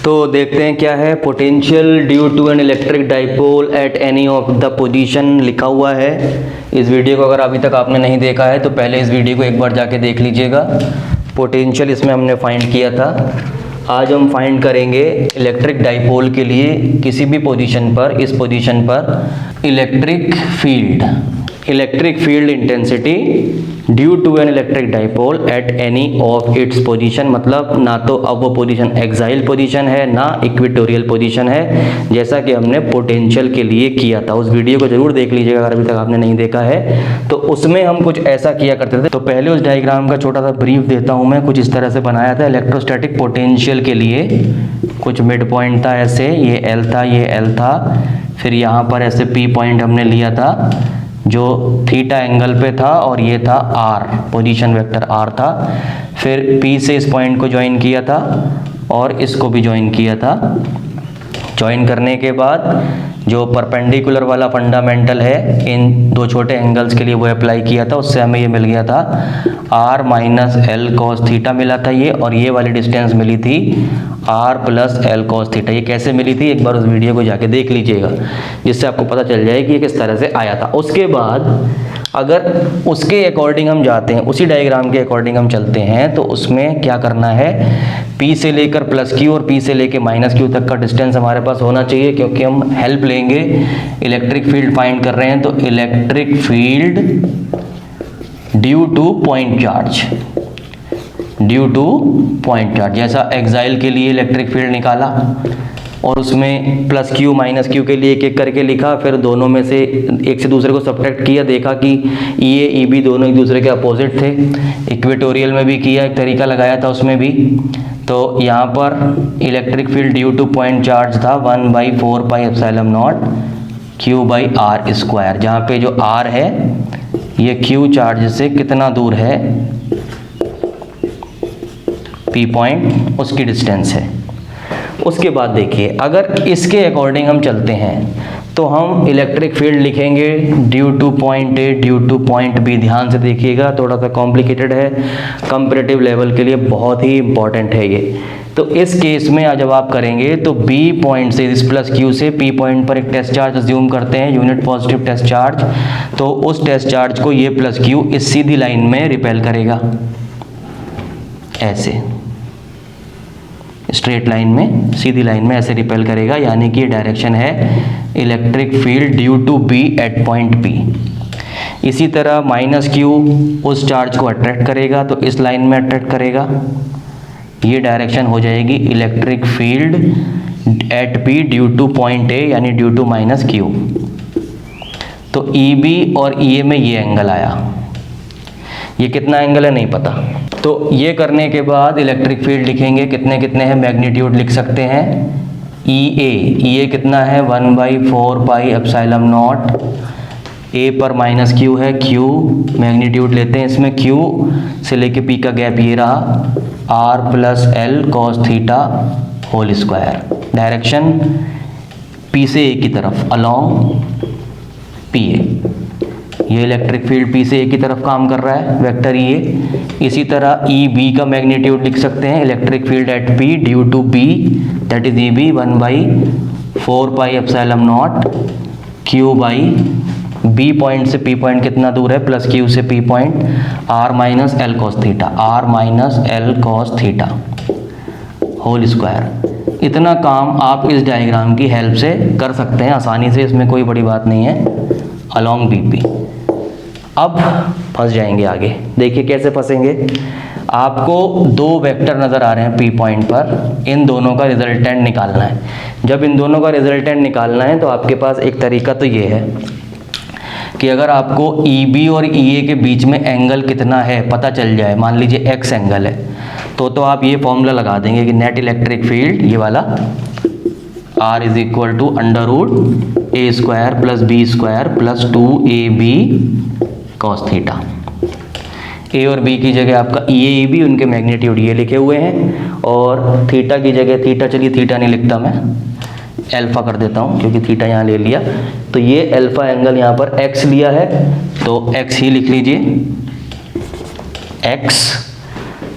तो देखते हैं क्या है। Potential due to an electric dipole at any of the position लिखा हुआ है। इस वीडियो को अगर अभी तक आपने नहीं देखा है तो पहले इस वीडियो को एक बार जाके देख लीजिएगा। पोटेंशियल इसमें हमने फाइंड किया था। आज हम फाइंड करेंगे इलेक्ट्रिक डाइपोल के लिए किसी भी पोजीशन पर, इस पोजीशन पर electric field intensity due to an electric dipole at any of its position. मतलब ना तो अब वो पोजीशन एक्साइल पोजीशन है ना इक्वेटोरियल पोजीशन है, जैसा कि हमने पोटेंशियल के लिए किया था। उस वीडियो को जरूर देख लीजिएगा अगर अभी तक आपने नहीं देखा है तो। उसमें हम कुछ ऐसा किया करते थे। तो पहले उस डायग्राम का छोटा सा ब्रीफ देता हूँ मैं। कुछ इस तरह से बनाया था इलेक्ट्रोस्टैटिक पोटेंशियल के लिए। कुछ मिड पॉइंट था ऐसे, ये एल था, ये एल था। फिर यहाँ पर ऐसे पी पॉइंट हमने लिया था जो थीटा एंगल पे था, और ये था आर, पोजीशन वेक्टर आर था। फिर पी से इस पॉइंट को ज्वाइन किया था और इसको भी ज्वाइन किया था। ज्वाइन करने के बाद जो परपेंडिकुलर वाला फंडामेंटल है इन दो छोटे एंगल्स के लिए वो अप्लाई किया था। उससे हमें ये मिल गया था R minus L cos theta मिला था ये, और ये वाली डिस्टेंस मिली थी R plus L cos theta. ये कैसे मिली थी एक बार उस वीडियो को जाके देख लीजिएगा, जिससे आपको पता चल जाए कि ये किस तरह से आया था। उसके बाद अगर उसके अकॉर्डिंग हम जाते हैं, उसी डायग्राम के अकॉर्डिंग हम चलते हैं, तो उसमें क्या करना है, P से लेकर प्लस Q और P से लेकर माइनस Q तक का डिस्टेंस हमारे पास होना चाहिए, क्योंकि हम हेल्प लेंगे। इलेक्ट्रिक फील्ड फाइंड कर रहे हैं तो electric field due to point charge, जैसा एक्साइल के लिए इलेक्ट्रिक फील्ड निकाला और उसमें प्लस Q माइनस Q के लिए एक एक करके लिखा। फिर दोनों में से एक से दूसरे को सब्ट्रैक्ट किया, देखा कि EA EB दोनों एक दूसरे के अपोजिट थे। इक्वेटोरियल में भी किया, एक तरीका लगाया था उसमें भी। तो यहाँ पर electric field due to point charge था 1/4 pi epsilon naught Q by R square, जहाँ पे जो R है ये Q चार्ज से कितना दूर है, P पॉइंट, उसकी डिस्टेंस है। उसके बाद देखिए, अगर इसके अकॉर्डिंग हम चलते हैं तो हम इलेक्ट्रिक फील्ड लिखेंगे due to point A due to point B. ध्यान से देखिएगा, थोड़ा सा कॉम्प्लिकेटेड है, कंपैरेटिव लेवल के लिए बहुत ही इंपॉर्टेंट है ये। तो इस केस में जब आप करेंगे तो B पॉइंट से, इस प्लस Q से P पॉइंट पर एक टेस्ट चार्ज अज्यूम करते हैं, यूनिट पॉजिटिव टेस्ट चार्ज। तो उस टेस्ट चार्ज को ये प्लस Q इस सीधी लाइन में रिपेल करेगा, ऐसे स्ट्रेट लाइन में, सीधी लाइन में ऐसे रिपेल करेगा, यानी कि डायरेक्शन है electric field due to B at point P। इसी तरह माइनस Q उस चार्ज को अट्रैक्ट करेगा तो इस लाइन में अट्रैक्ट करेगा, ये डायरेक्शन हो जाएगी electric field at P due to point A, यानी ड्यू टू माइनस Q। तो EB और EA में ये एंगल आया, ये कितना एंगल है नहीं पता। तो ये करने के बाद इलेक्ट्रिक फील्ड लिखेंगे, कितने कितने हैं, मैग्नीट्यूड लिख सकते हैं। EA कितना है 1/4 पाई एप्सिलॉन नॉट, A पर माइनस Q है, Q मैग्नीट्यूड लेते हैं इसमें, Q से लेके P का गैप ये रहा, R plus L cos theta whole square. Direction P से A की तरफ, अलॉन्ग PA। ये इलेक्ट्रिक फील्ड P से A की तरफ काम कर रहा है, वेक्टर EA। इसी तरह EB का मैग्नीट्यूड लिख सकते हैं, electric field at P due to B, that is EB 1/4 pi epsilon naught Q by B point से P पॉइंट कितना दूर है, प्लस Q से P point, R minus L cos theta whole square. इतना काम आप इस डायग्राम की हेल्प से कर सकते हैं आसानी से, इसमें कोई बड़ी बात नहीं है, अलॉन्ग BP। अब फंस जाएंगे आगे, देखिए कैसे फंसेंगे। आपको दो वेक्टर नज़र आ रहे हैं P पॉइंट पर, इन दोनों का रिजल्टेंट निकालना है। जब इन दोनों का रिजल्टेंट निकालना है तो आपके पास एक तरीका तो ये है कि अगर आपको EB और EA के बीच में एंगल कितना है पता चल जाए, मान लीजिए X एंगल है, तो आप ये फॉर्मूला लगा देंगे कि नेट इलेक्ट्रिक फील्ड, ये वाला, R is equal to under root A square plus B square plus 2AB cos theta. A और B की जगह आपका EA EB, उनके मैग्नीट्यूड ये लिखे हुए हैं, और थीटा की जगह थीटा, चलिए थीटा नहीं लिखता मैं, अल्फा कर देता हूँ क्योंकि थीटा यहाँ ले लिया। तो ये अल्फा एंगल यहाँ पर X लिया है तो X ही लिख लीजिए, X।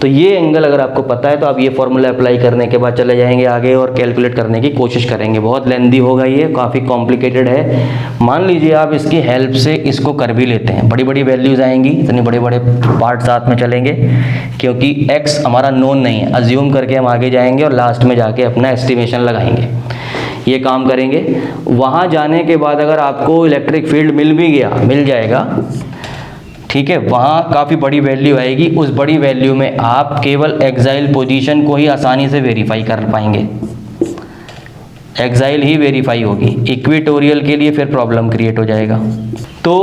तो तो ये एंगल अगर आपको पता है तो आप ये फॉर्मूला अप्लाई करने के बाद चले जाएंगे आगे और कैलकुलेट करने की कोशिश करेंगे। बहुत लेंदी होगा, ये काफ़ी कॉम्प्लिकेटेड है। मान लीजिए आप इसकी हेल्प से इसको कर भी लेते हैं, बड़ी बड़ी वैल्यूज़ आएंगी, इतने बड़े बड़े पार्ट साथ में चलेंगे, क्योंकि x हमारा नोन नहीं है, अज्यूम करके हम आगे जाएंगे और लास्ट में जाके अपना एस्टिमेशन लगाएंगे। ये काम करेंगे। वहाँ जाने के बाद अगर आपको इलेक्ट्रिक फील्ड मिल भी गया, मिल जाएगा, ठीक है, वहाँ काफ़ी बड़ी वैल्यू आएगी। उस बड़ी वैल्यू में आप केवल एक्साइल पोजीशन को ही आसानी से वेरीफाई कर पाएंगे, एक्साइल ही वेरीफाई होगी। इक्वेटोरियल के लिए फिर प्रॉब्लम क्रिएट हो जाएगा। तो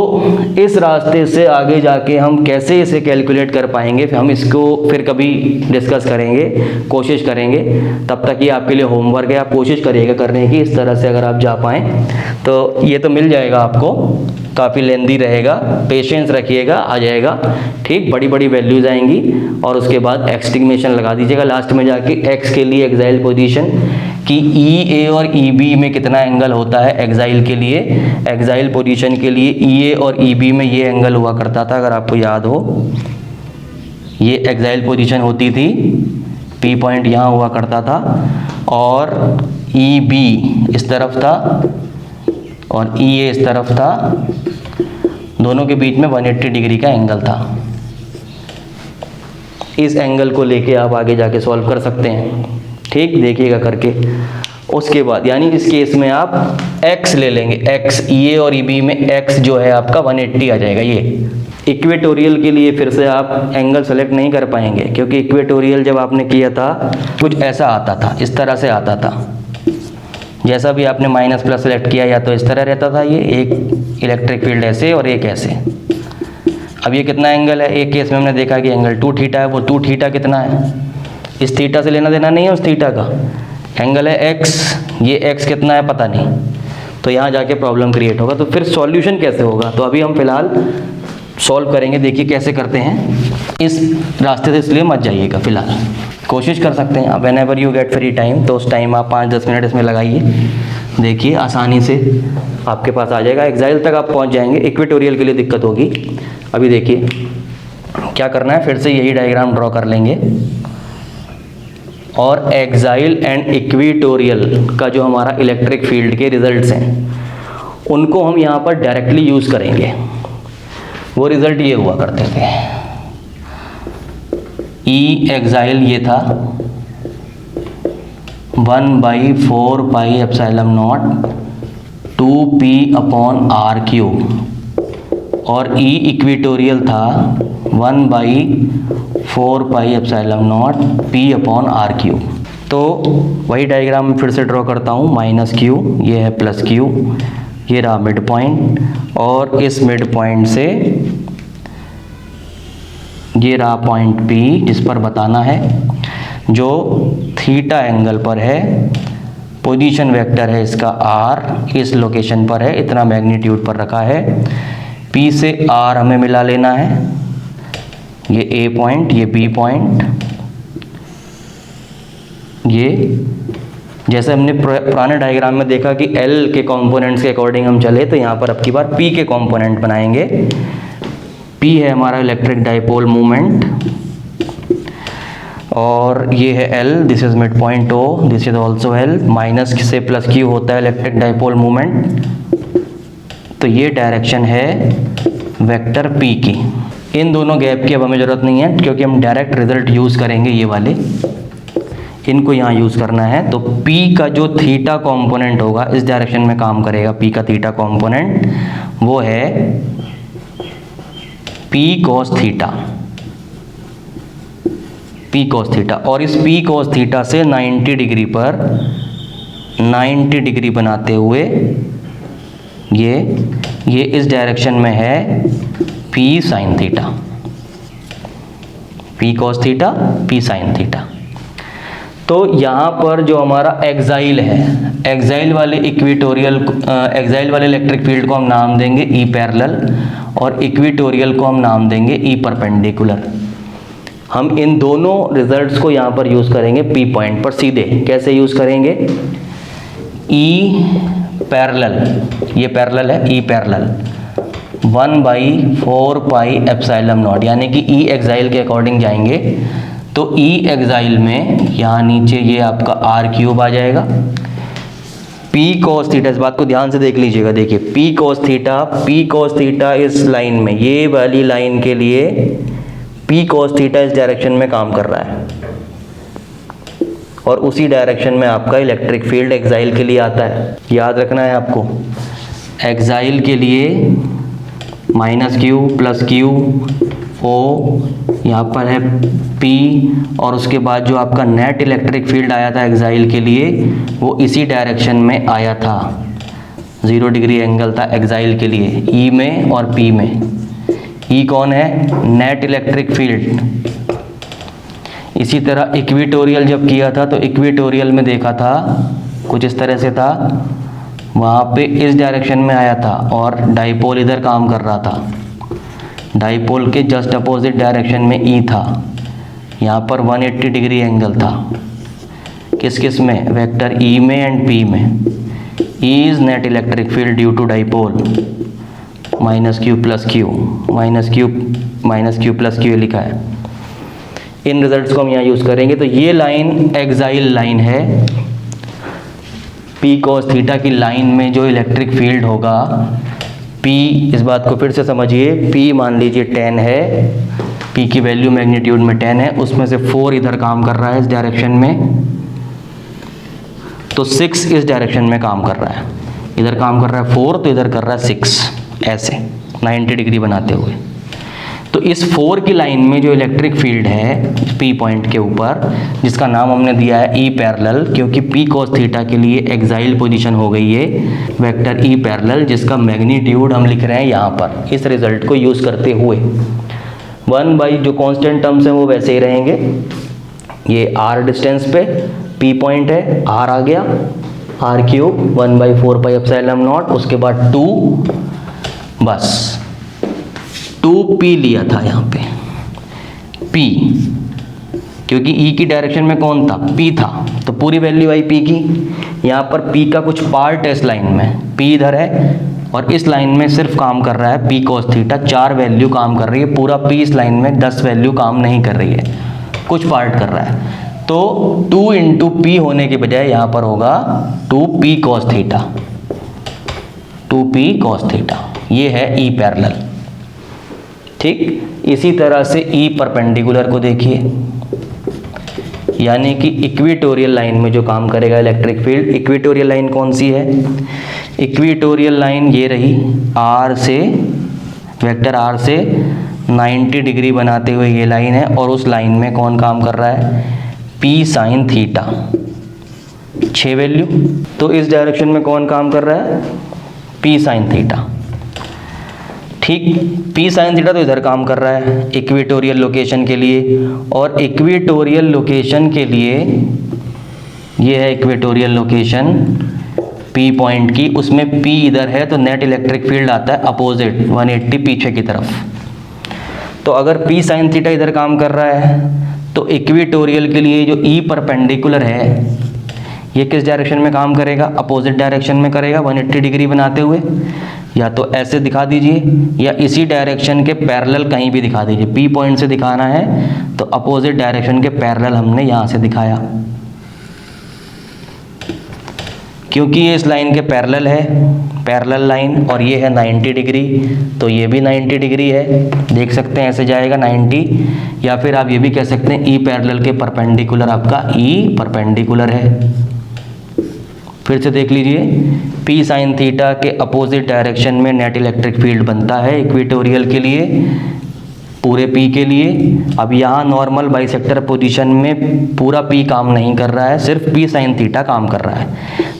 इस रास्ते से आगे जाके हम कैसे इसे कैलकुलेट कर पाएंगे, हम इसको फिर कभी डिस्कस करेंगे, कोशिश करेंगे। तब तक ये आपके लिए होमवर्क है, आप कोशिश करिएगा करने की। इस तरह से अगर आप जा पाएँ तो ये तो मिल जाएगा आपको, काफ़ी लेंदी रहेगा, पेशेंस रखिएगा, आ जाएगा। ठीक, बड़ी बड़ी वैल्यूज़ आएंगी और उसके बाद एस्टिमेशन लगा दीजिएगा लास्ट में जाके एक्स के लिए एक्साइल पोजीशन कि ई ए और ई बी में कितना एंगल होता है एक्साइल के लिए। एक्साइल पोजीशन के लिए ई ए और ई बी में ये एंगल हुआ करता था, अगर आपको याद हो, ये एक्साइल पोजीशन होती थी, पी पॉइंट यहाँ हुआ करता था और ई बी इस तरफ था और ई ए इस तरफ था, दोनों के बीच में 180 डिग्री का एंगल था। इस एंगल को लेके आप आगे जाके सॉल्व कर सकते हैं। ठीक, देखिएगा करके। उसके बाद यानी इस केस में आप x ले लेंगे, x ई ए और ई बी में x जो है आपका 180 आ जाएगा। ये इक्वेटोरियल के लिए फिर से आप एंगल सेलेक्ट नहीं कर पाएंगे, क्योंकि इक्वेटोरियल जब आपने किया था कुछ ऐसा आता था, इस तरह से आता था। जैसा भी आपने माइनस प्लस सेलेक्ट किया या तो इस तरह रहता था, ये एक इलेक्ट्रिक फील्ड ऐसे और एक ऐसे। अब ये कितना एंगल है, एक केस में हमने देखा कि एंगल 2 थीटा है, वो 2 थीटा कितना है, इस थीटा से लेना देना नहीं है, उस थीटा का एंगल है x, ये x कितना है पता नहीं, तो यहाँ जाके प्रॉब्लम क्रिएट होगा। तो फिर सॉल्यूशन कैसे होगा, तो अभी हम फिलहाल सॉल्व करेंगे, देखिए कैसे करते हैं। इस रास्ते से इसलिए मत जाइएगा, फिलहाल कोशिश कर सकते हैं आप, when ever you get free time, तो उस टाइम आप 5-10 मिनट इसमें लगाइए, देखिए आसानी से आपके पास आ जाएगा, एक्साइल तक आप पहुंच जाएंगे। इक्वेटोरियल के लिए दिक्कत होगी। अभी देखिए क्या करना है, फिर से यही डायग्राम ड्रॉ कर लेंगे और एक्साइल एंड इक्वेटोरियल का जो हमारा इलेक्ट्रिक फील्ड के रिजल्ट्स हैं उनको हम यहाँ पर डायरेक्टली यूज़ करेंगे। वो रिज़ल्ट ये हुआ करते थे, ई एक्साइल ये था 1/4 पाई एप्सिलॉन नॉट 2p/r³ और ई इक्वेटोरियल था 1/4 पाई एप्सिलॉन नॉट p/r³। तो वही डायग्राम फिर से ड्रॉ करता हूँ, -q, ये है +q, ये रहा मिड पॉइंट और इस मिड पॉइंट से ये रहा पॉइंट P जिस पर बताना है, जो थीटा एंगल पर है, पोजीशन वेक्टर है इसका r, इस लोकेशन पर है, इतना मैग्नीट्यूड पर रखा है। P से r हमें मिला लेना है, ये A पॉइंट, ये B पॉइंट, ये जैसे हमने पुराने डायग्राम में देखा कि L के कंपोनेंट्स के अकॉर्डिंग हम चले, तो यहाँ पर अब की बार P के कंपोनेंट बनाएंगे। P है हमारा इलेक्ट्रिक डाइपोल मोमेंट और ये है L, this is mid point O, this is also L, minus से प्लस Q होता है इलेक्ट्रिक डाइपोल मोमेंट। तो ये डायरेक्शन है वेक्टर P की। इन दोनों गैप की अब हमें ज़रूरत नहीं है, क्योंकि हम डायरेक्ट रिजल्ट यूज़ करेंगे, ये वाले इनको यहाँ यूज़ करना है। तो P का जो थीटा कंपोनेंट होगा इस डायरेक्शन में काम करेगा। P का थीटा कंपोनेंट वो है P cos theta, P cos theta, और इस P cos थीटा से 90 डिग्री पर 90 डिग्री बनाते हुए ये इस डायरेक्शन में है P sin theta, P cos theta, P sin theta. तो यहाँ पर जो हमारा एक्साइल है, एक्साइल वाले एक्साइल वाले इलेक्ट्रिक फील्ड को हम नाम देंगे ई पैरेलल और इक्वेटोरियल को हम नाम देंगे ई परपेंडिकुलर। हम इन दोनों रिजल्ट्स को यहाँ पर यूज़ करेंगे पी पॉइंट पर सीधे। कैसे यूज़ करेंगे, ई पैरेलल, ये पैरेलल है, E parallel 1/4 pi epsilon not, यानी कि ई एक्साइल के अकॉर्डिंग जाएंगे तो E एक्साइल में यहाँ नीचे ये आपका आर क्यूब आ जाएगा। P cos थीटा, इस बात को ध्यान से देख लीजिएगा, देखिए P cos थीटा इस लाइन में, ये वाली लाइन के लिए P cos थीटा इस डायरेक्शन में काम कर रहा है और उसी डायरेक्शन में आपका इलेक्ट्रिक फील्ड एक्साइल के लिए आता है। याद रखना है आपको, एक्साइल के लिए -q + q O यहाँ पर है P, और उसके बाद जो आपका नेट इलेक्ट्रिक फील्ड आया था एक्साइल के लिए वो इसी डायरेक्शन में आया था, 0 डिग्री एंगल था एक्साइल के लिए E में और P में। E कौन है? Net electric field. इसी तरह इक्वेटोरियल जब किया था तो इक्वेटोरियल में देखा था कुछ इस तरह से था, वहाँ पे इस डायरेक्शन में आया था और डाइपोल इधर काम कर रहा था, डाइपोल के जस्ट अपोजिट डायरेक्शन में E था, यहाँ पर 180 डिग्री एंगल था। किस किस में? वेक्टर E में एंड P में। E is net electric field due to dipole, -q + q लिखा है। इन रिजल्ट्स को हम यहाँ यूज़ करेंगे। तो ये लाइन एक्साइल लाइन है, P cos थीटा की लाइन में जो इलेक्ट्रिक फील्ड होगा P, इस बात को फिर से समझिए, P मान लीजिए 10 है, P की वैल्यू मैग्नीट्यूड में 10 है, उसमें से 4 इधर काम कर रहा है इस डायरेक्शन में, तो 6 इस डायरेक्शन में काम कर रहा है, इधर काम कर रहा है 4 तो इधर कर रहा है 6, ऐसे 90 डिग्री बनाते हुए। तो इस 4 की लाइन में जो इलेक्ट्रिक फील्ड है P पॉइंट के ऊपर, जिसका नाम हमने दिया है E पैरेलल, क्योंकि P cos थीटा के लिए एक्साइल पोजीशन हो गई है वेक्टर E पैरेलल, जिसका मैग्नीट्यूड हम लिख रहे हैं यहाँ पर इस रिजल्ट को यूज़ करते हुए। 1/, जो कांस्टेंट टर्म्स हैं वो वैसे ही रहेंगे, ये R डिस्टेंस पे P पॉइंट है, R आ गया, r³ 1/4πε0, उसके बाद 2, बस 2p लिया था यहाँ पे P, क्योंकि E की डायरेक्शन में कौन था? P था, तो पूरी वैल्यू आई P की। यहाँ पर P का कुछ पार्ट है इस लाइन में, P इधर है और इस लाइन में सिर्फ काम कर रहा है P cos थीटा, 4 वैल्यू काम कर रही है, पूरा P इस लाइन में 10 वैल्यू काम नहीं कर रही है, कुछ पार्ट कर रहा है। तो 2 × P होने के बजाय यहाँ पर होगा 2p cos theta, 2p cos theta, ये है E पैरेलल। ठीक, इसी तरह से E परपेंडिकुलर को देखिए, यानी कि इक्वेटोरियल लाइन में जो काम करेगा इलेक्ट्रिक फील्ड। इक्वेटोरियल लाइन कौन सी है? इक्वेटोरियल लाइन ये रही, R से, वेक्टर R से 90 डिग्री बनाते हुए ये लाइन है, और उस लाइन में कौन काम कर रहा है? P sin theta, 6 value. तो इस डायरेक्शन में कौन काम कर रहा है? P sin theta. ठीक, P sin थीटा तो इधर काम कर रहा है इक्वेटोरियल लोकेशन के लिए, और इक्वेटोरियल लोकेशन के लिए ये है इक्वेटोरियल लोकेशन P पॉइंट की, उसमें P इधर है तो नेट इलेक्ट्रिक फील्ड आता है अपोजिट 180 पीछे की तरफ। तो अगर P sin थीटा इधर काम कर रहा है तो इक्वेटोरियल के लिए जो E परपेंडिकुलर है ये किस डायरेक्शन में काम करेगा? अपोजिट डायरेक्शन में करेगा 180 डिग्री बनाते हुए। या तो ऐसे दिखा दीजिए या इसी डायरेक्शन के पैरेलल कहीं भी दिखा दीजिए। P पॉइंट से दिखाना है तो अपोजिट डायरेक्शन के पैरेलल हमने यहाँ से दिखाया, क्योंकि ये इस लाइन के पैरेलल है, पैरेलल लाइन, और ये है 90 डिग्री, तो ये भी 90 डिग्री है, देख सकते हैं ऐसे जाएगा 90। या फिर आप ये भी कह सकते हैं E पैरेलल के परपेंडिकुलर आपका E परपेंडिकुलर है। फिर से देख लीजिए, P sin थीटा के अपोजिट डायरेक्शन में नेट इलेक्ट्रिक फील्ड बनता है इक्वेटोरियल के लिए, पूरे P के लिए। अब यहाँ नॉर्मल बाइसेक्टर पोजीशन में पूरा P काम नहीं कर रहा है, सिर्फ P sin थीटा काम कर रहा है।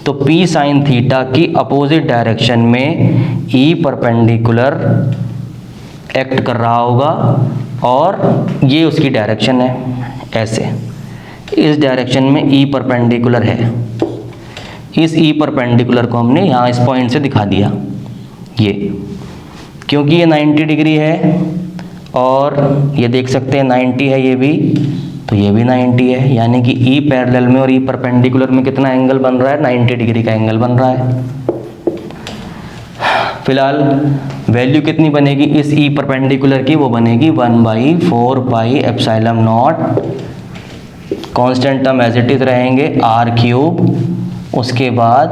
तो P sin थीटा की अपोजिट डायरेक्शन में E परपेंडिकुलर एक्ट कर रहा होगा, और ये उसकी डायरेक्शन है, ऐसे इस डायरेक्शन में E परपेंडिकुलर है। इस E परपेंडिकुलर को हमने यहाँ इस पॉइंट से दिखा दिया, ये क्योंकि ये 90 डिग्री है, और ये देख सकते हैं 90 है ये भी, तो ये भी 90 है, यानी कि E पैरेलल में और E परपेंडिकुलर में कितना एंगल बन रहा है? 90 डिग्री का एंगल बन रहा है। फिलहाल वैल्यू कितनी बनेगी इस E परपेंडिकुलर की? वो बनेगी 1/4πε0 constant term as it is रहेंगे आर क्यूब, उसके बाद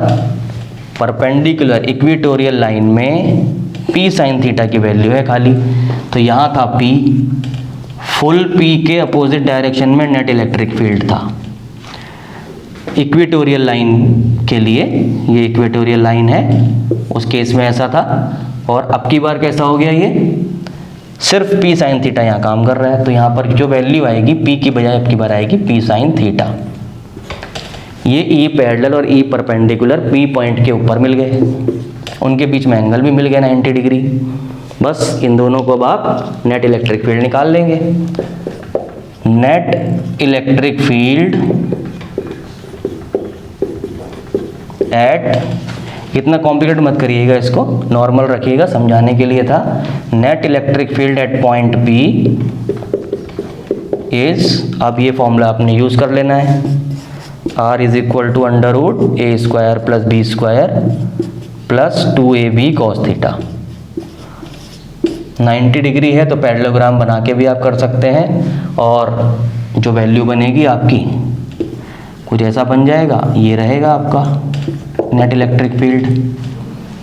परपेंडिकुलर इक्वेटोरियल लाइन में पी साइन थीटा की वैल्यू है खाली, तो यहाँ था पी, फुल पी के अपोजिट डायरेक्शन में नेट इलेक्ट्रिक फील्ड था इक्वेटोरियल लाइन के लिए, ये इक्वेटोरियल लाइन है, उस केस में ऐसा था। और अब की बार कैसा हो गया, ये सिर्फ पी साइन थीटा यहाँ काम कर रहा है, तो यहाँ पर जो वैल्यू आएगी पी की बजाय अब की बार आएगी पी साइन थीटा। ये ई पैरेलल और ई परपेंडिकुलर पी पॉइंट के ऊपर मिल गए, उनके बीच में एंगल भी मिल गया 90 डिग्री। बस इन दोनों को अब आप नेट इलेक्ट्रिक फील्ड निकाल लेंगे। नेट इलेक्ट्रिक फील्ड एट, इतना कॉम्प्लिकेट मत करिएगा, इसको नॉर्मल रखिएगा, समझाने के लिए था। Net electric field at point P is, अब ये फॉर्मूला आपने यूज कर लेना है, R is equal to under root A square plus B square plus 2ab cos theta. 90 degree है तो पैरेललोग्राम बना के भी आप कर सकते हैं, और जो वैल्यू बनेगी आपकी कुछ ऐसा बन जाएगा, ये रहेगा आपका नेट इलेक्ट्रिक फील्ड।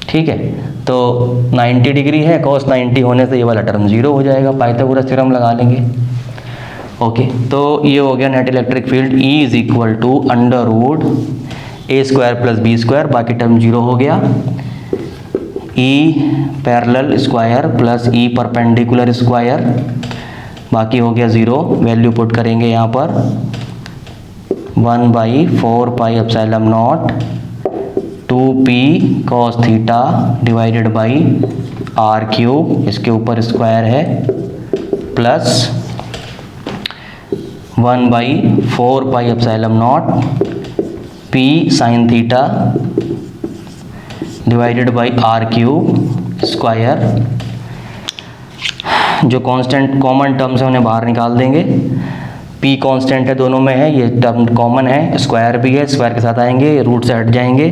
ठीक है, तो 90 डिग्री है, cos 90 होने से ये वाला टर्म 0 हो जाएगा, पाइथागोरस थ्योरम लगा लेंगे। ओके, तो ये हो गया net electric field, E is equal to under root A square plus B square, बाकी टर्म 0 हो गया, E parallel square plus E perpendicular square, बाकी हो गया 0, वैल्यू पुट करेंगे यहाँ पर 1/4 pi epsilon naught 2p cos theta divided by R cube, इसके ऊपर स्क्वायर है, plus 1/4 pi epsilon naught p sine theta divided by R cube square. जो कांस्टेंट कॉमन टर्म्स है उन्हें बाहर निकाल देंगे, p कांस्टेंट है दोनों में है, ये टर्म कॉमन है, स्क्वायर भी है, स्क्वायर के साथ आएंगे, रूट से हट जाएंगे,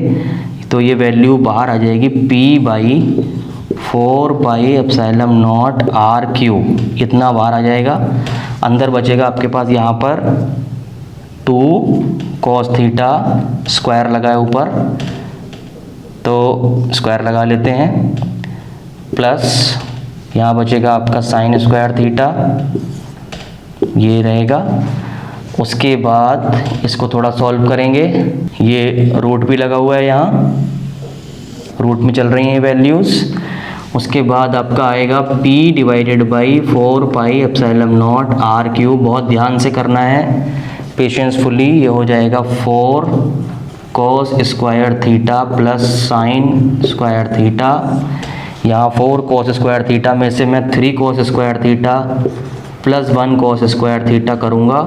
तो ये वैल्यू बाहर आ जाएगी p/4 pi epsilon naught R cube, इतना बाहर आ जाएगा। अंदर बचेगा आपके पास यहाँ पर 2 cos थीटा, स्क्वायर लगाए ऊपर, तो स्क्वायर लगा लेते हैं, प्लस यहाँ बचेगा आपका साइन स्क्वायर थीटा, ये रहेगा। उसके बाद इसको थोड़ा सॉल्व करेंगे, ये रूट भी लगा हुआ है, यहाँ रूट में चल रही हैं वैल्यूज़। उसके बाद आपका आएगा p divided by 4 pi epsilon naught R cube, बहुत ध्यान से करना है, पेशेंसफुली, ये हो जाएगा 4 cos square theta plus sine square theta. यहाँ 4 cos स्क्वायर थीटा में से मैं 3 cos square theta plus 1 cos square theta करूँगा,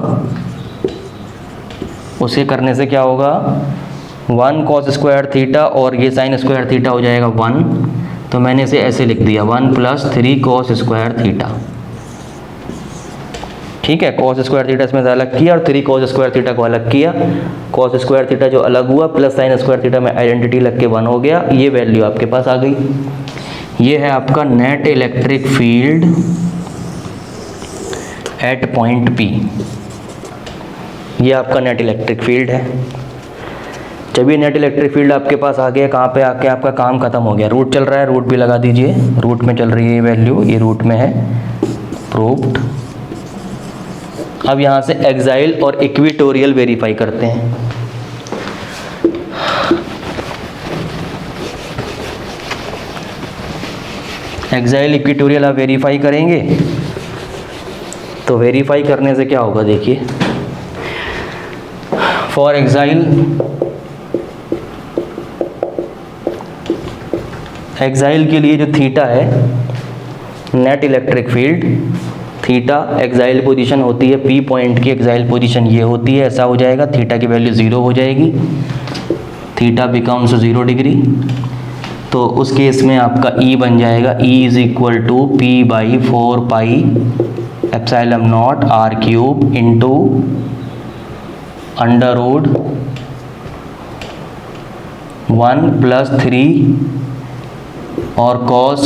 उसे करने से क्या होगा, 1 cos स्क्वायर थीटा और ये साइन स्क्वायर थीटा हो जाएगा 1, तो मैंने इसे ऐसे लिख दिया 1 प्लस 3 cos स्क्वायर थीटा। ठीक है, cos स्क्वायर थीटा इसमें से अलग किया और 3 cos स्क्वायर थीटा को अलग किया, cos स्क्वायर थीटा जो अलग हुआ प्लस साइन स्क्वायर थीटा में आइडेंटिटी लग के 1 हो गया, ये वैल्यू आपके पास आ गई। ये है आपका net electric field at point P, ये आपका नेट इलेक्ट्रिक फील्ड है। जब ये नेट इलेक्ट्रिक फील्ड आपके पास आ गया, कहाँ पे आके आपका काम खत्म हो गया, रूट चल रहा है, रूट भी लगा दीजिए, रूट में चल रही है ये वैल्यू, ये रूट में है, प्रूव्ड। अब यहाँ से एक्साइल और इक्वेटोरियल वेरीफाई करते हैं। एक्साइल इक्वेटोरियल आप वेरीफाई करेंगे, तो वेरीफाई करने से क्या होगा, देखिए, फॉर एक्साइल, एक्साइल के लिए जो थीटा है, net electric field theta axial position होती है, पी पॉइंट की एक्साइल पोजीशन ये होती है, ऐसा हो जाएगा, थीटा की वैल्यू 0 हो जाएगी, थीटा बिकम्स 0 डिग्री, तो उस केस में आपका E बन जाएगा, E is equal to p/4 pi epsilon naught R cube into under root 1 plus 3 और cos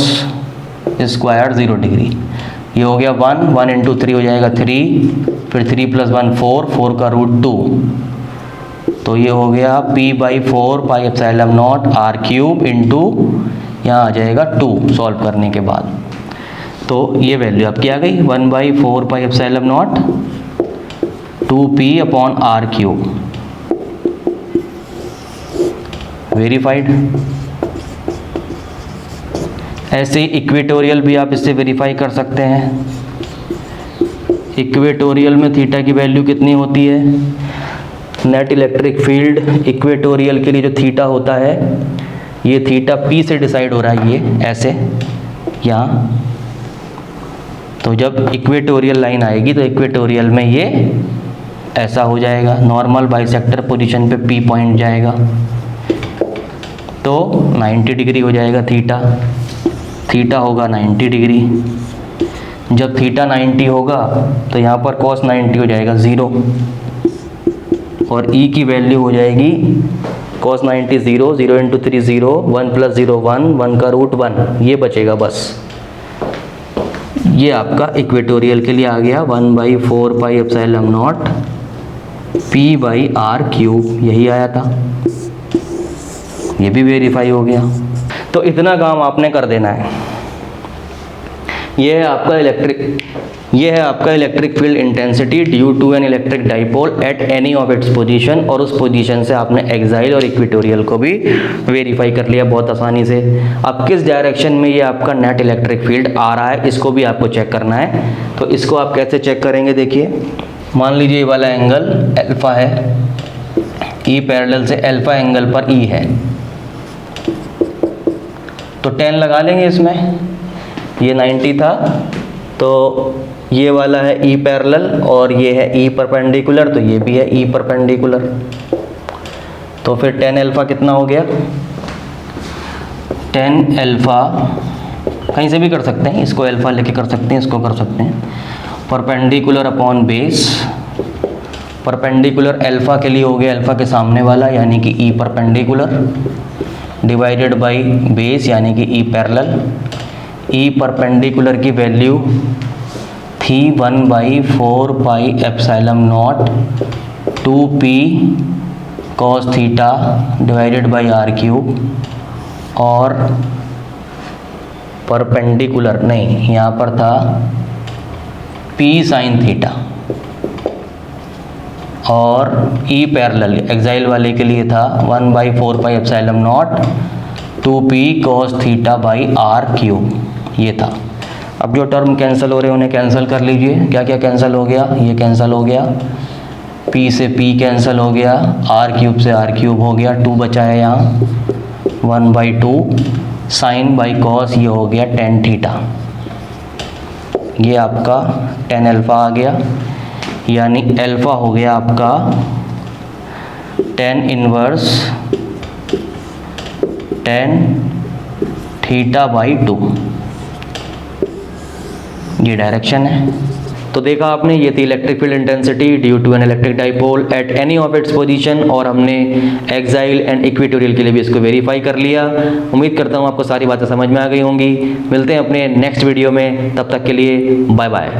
स्क्वायर 0 डिग्री। ये हो गया 1, 1 इंटू 3 हो जाएगा 3, फिर 3 + 1 4, 4 का रूट 2, तो ये हो गया P/4 r क्यूब इंटू यहाँ आ जाएगा 2 सॉल्व करने के बाद। तो ये वैल्यू आपकी आ गई 1/4 2p/r क्यूब। वेरीफाइड। ऐसे ही इक्वेटोरियल भी आप इससे वेरीफाई कर सकते हैं। इक्वेटोरियल में थीटा की वैल्यू कितनी होती है? नेट इलेक्ट्रिक फील्ड इक्वेटोरियल के लिए जो थीटा होता है, ये थीटा P से डिसाइड हो रहा है, ये ऐसे यहाँ। तो जब इक्वेटोरियल लाइन आएगी तो इक्वेटोरियल में ये ऐसा हो जाएगा, नॉर्मल बाइसेक्टर पोजीशन पे P पॉइंट जाएगा, तो 90 डिग्री हो जाएगा थीटा। थीटा होगा 90 डिग्री। जब थीटा 90 होगा तो यहाँ पर cos 90 हो जाएगा 0, और E की वैल्यू हो जाएगी cos 90 0, 0 इंटू 3 0, 1 + 0 1, 1 का रूट 1, ये बचेगा बस। ये आपका इक्वेटोरियल के लिए आ गया 1/4πε0 P/r क्यूब, यही आया था। ये भी वेरीफाई हो गया। तो इतना काम आपने कर देना है। ये है आपका electric field intensity due to an electric dipole at any of its position, और उस पोजीशन से आपने एक्साइल और इक्वेटोरियल को भी वेरीफाई कर लिया बहुत आसानी से। अब किस डायरेक्शन में ये आपका नेट इलेक्ट्रिक फील्ड आ रहा है, इसको भी आपको चेक करना है। तो इसको आप कैसे चेक करेंगे? देखिए, मान लीजिए ये वाला एंगल अल्फा है, ई पैरेलल से अल्फा एंगल पर ई है, तो 10 लगा लेंगे इसमें। ये 90 था, तो ये वाला है ई पैरेलल और ये है ई परपेंडिकुलर, तो ये भी है ई परपेंडिकुलर। तो फिर 10 अल्फा कितना हो गया? 10 अल्फा कहीं से भी कर सकते हैं, इसको अल्फा लेके कर सकते हैं, इसको कर सकते हैं। Perpendicular upon base, perpendicular alpha के लिए हो गया अल्फा के सामने वाला यानी कि E perpendicular, divided by base यानी कि ई पैरेलल। ई परपेंडिकुलर की वैल्यू थी 1/4πε0 2p cos theta divided by r cube, और परपेंडिकुलर नहीं, यहाँ पर था p sin थीटा, और ई पैरेलल एक्साइल वाले के लिए था 1/4πε0 2p cos theta by r cube, ये था। अब जो टर्म कैंसिल हो रहे हैं उन्हें कैंसिल कर लीजिए। क्या क्या कैंसिल हो गया? ये कैंसिल हो गया, p से p कैंसिल हो गया, r क्यूब से r क्यूब हो गया, 2 बचा है यहाँ, 1/2 साइन बाई कॉस, ये हो गया tan थीटा। ये आपका tan अल्फ़ा आ गया, यानी अल्फ़ा हो गया आपका tan inverse tan theta by 2, ये डायरेक्शन है। तो देखा आपने, ये थी electric field intensity due to an electric dipole at any of its position, और हमने एक्साइल एंड इक्वेटोरियल के लिए भी इसको वेरीफाई कर लिया। उम्मीद करता हूँ आपको सारी बातें समझ में आ गई होंगी। मिलते हैं अपने नेक्स्ट वीडियो में, तब तक के लिए बाय बाय।